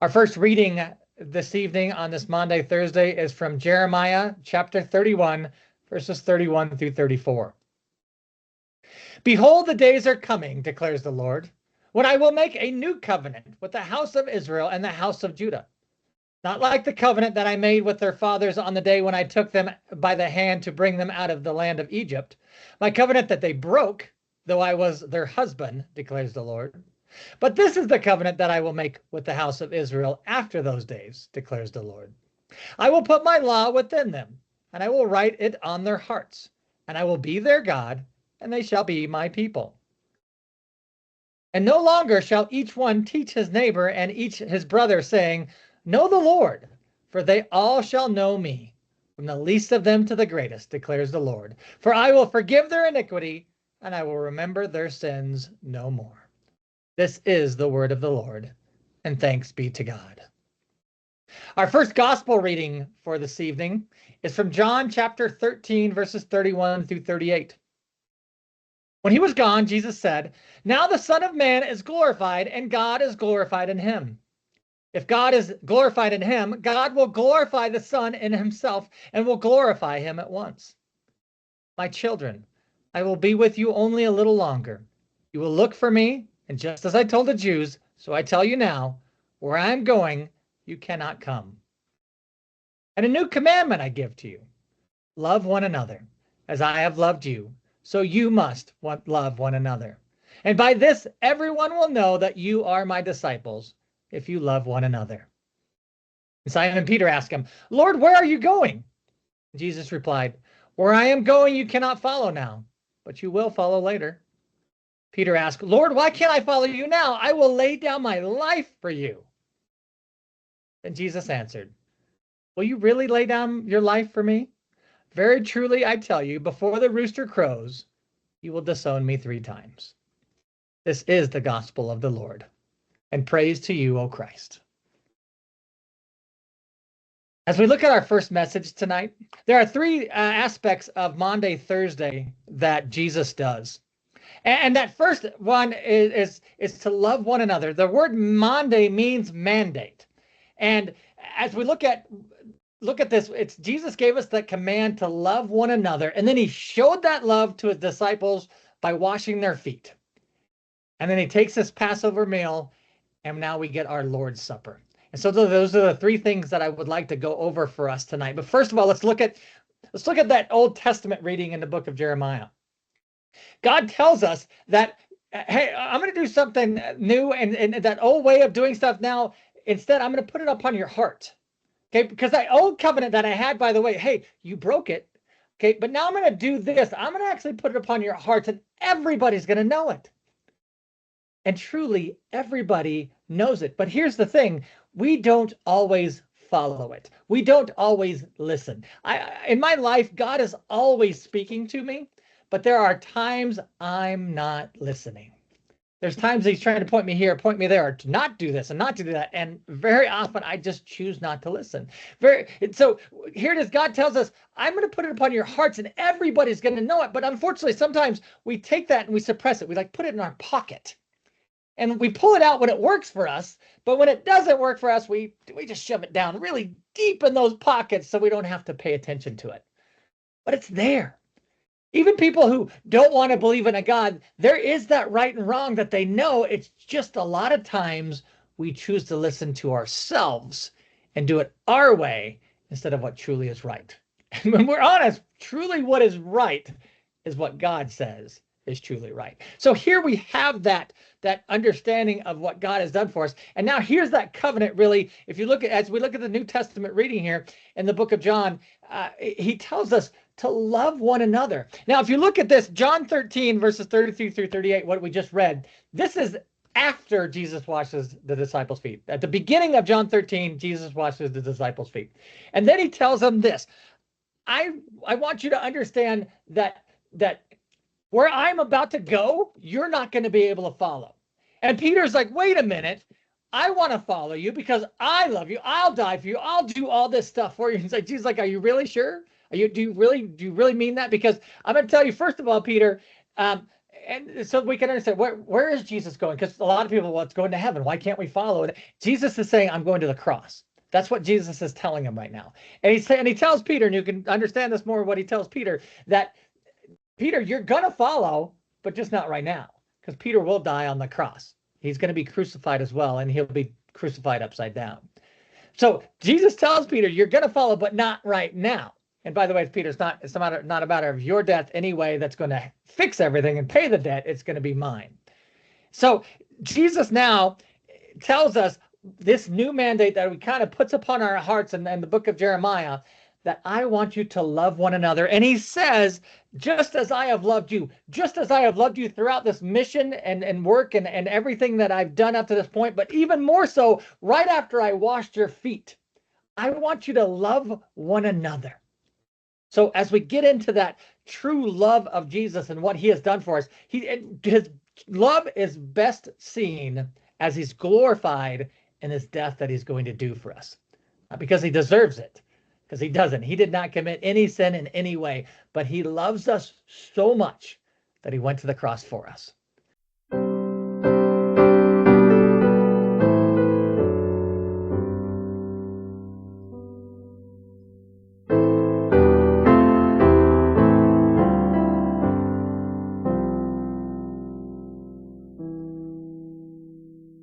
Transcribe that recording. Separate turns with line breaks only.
Our first reading this evening on this Maundy, Thursday is from Jeremiah chapter 31, verses 31 through 34. Behold, the days are coming, declares the Lord, when I will make a new covenant with the house of Israel and the house of Judah. Not like the covenant that I made with their fathers on the day when I took them by the hand to bring them out of the land of Egypt, my covenant that they broke, though I was their husband, declares the Lord. But this is the covenant that I will make with the house of Israel after those days, declares the Lord. I will put my law within them, and I will write it on their hearts, and I will be their God, and they shall be my people. And no longer shall each one teach his neighbor and each his brother, saying, Know the Lord, for they all shall know me, from the least of them to the greatest, declares the Lord. For I will forgive their iniquity, and I will remember their sins no more. This is the word of the Lord, and thanks be to God. Our first gospel reading for this evening is from John chapter 13, verses 31 through 38. When he was gone, Jesus said, Now the Son of Man is glorified, and God is glorified in him. If God is glorified in him, God will glorify the Son in himself and will glorify him at once. My children, I will be with you only a little longer. You will look for me, and just as I told the Jews, so I tell you now, where I am going, you cannot come. And a new commandment I give to you. Love one another, as I have loved you, so you must love one another. And by this, everyone will know that you are my disciples, if you love one another. And Simon Peter asked him, Lord, where are you going? Jesus replied, Where I am going, you cannot follow now, but you will follow later. Peter asked, Lord, why can't I follow you now? I will lay down my life for you. Then Jesus answered, Will you really lay down your life for me? Very truly, I tell you, before the rooster crows, you will disown me 3 times. This is the gospel of the Lord. And praise to you, O Christ. As we look at our first message tonight, there are 3 aspects of Maundy, Thursday that Jesus does. And that first one is to love one another. The word Maundy means mandate. And as we look at this, it's Jesus gave us that command to love one another, and then he showed that love to his disciples by washing their feet. And then he takes this Passover meal, and now we get our Lord's Supper. And so those are the 3 things that I would like to go over for us tonight. But first of all, let's look at that Old Testament reading in the book of Jeremiah. God tells us that, hey, I'm going to do something new, and that old way of doing stuff now, instead, I'm going to put it upon your heart. Okay, because that old covenant that I had, by the way, hey, you broke it. Okay, but now I'm going to do this. I'm going to actually put it upon your hearts, and everybody's going to know it. And truly, everybody knows it. But here's the thing. We don't always follow it. We don't always listen. In my life, God is always speaking to me, but there are times I'm not listening. There's times he's trying to point me here, point me there, or to not do this and not to do that. And very often I just choose not to listen. So here it is. God tells us, I'm going to put it upon your hearts and everybody's going to know it. But unfortunately, sometimes we take that and we suppress it. We put it in our pocket. And we pull it out when it works for us. But when it doesn't work for us, we just shove it down really deep in those pockets so we don't have to pay attention to it. But it's there. Even people who don't want to believe in a God, there is that right and wrong that they know. It's just a lot of times we choose to listen to ourselves and do it our way instead of what truly is right. And when we're honest, truly what is right is what God says is truly right. So here we have that understanding of what God has done for us. And now here's that covenant, really. If you look at, as we look at the New Testament reading here in the book of John, he tells us to love one another. Now, if you look at this, John 13, verses 33 through 38, what we just read, this is after Jesus washes the disciples' feet. At the beginning of John 13, Jesus washes the disciples' feet. And then he tells them this, I want you to understand that where I'm about to go, you're not going to be able to follow. And Peter's like, wait a minute. I want to follow you because I love you. I'll die for you. I'll do all this stuff for you. And like, Jesus, like, are you really sure? Do you really mean that? Because I'm going to tell you, first of all, Peter, and so we can understand where is Jesus going? Because a lot of people, well, it's going to heaven. Why can't we follow it? Jesus is saying, I'm going to the cross. That's what Jesus is telling him right now. And he tells Peter, and you can understand this more what he tells Peter, that Peter, you're gonna follow, but just not right now. Because Peter will die on the cross. He's going to be crucified as well, and he'll be crucified upside down. So Jesus tells Peter, you're going to follow, but not right now. And by the way, Peter, it's not a matter of your death anyway that's going to fix everything and pay the debt. It's going to be mine. So Jesus now tells us this new mandate that he kind of puts upon our hearts in the book of Jeremiah, that I want you to love one another. And he says, just as I have loved you, just as I have loved you throughout this mission and work and everything that I've done up to this point, but even more so right after I washed your feet, I want you to love one another. So as we get into that true love of Jesus and what he has done for us, his love is best seen as he's glorified in his death that he's going to do for us. Not because he deserves it, because he doesn't. He did not commit any sin in any way, but he loves us so much that he went to the cross for us.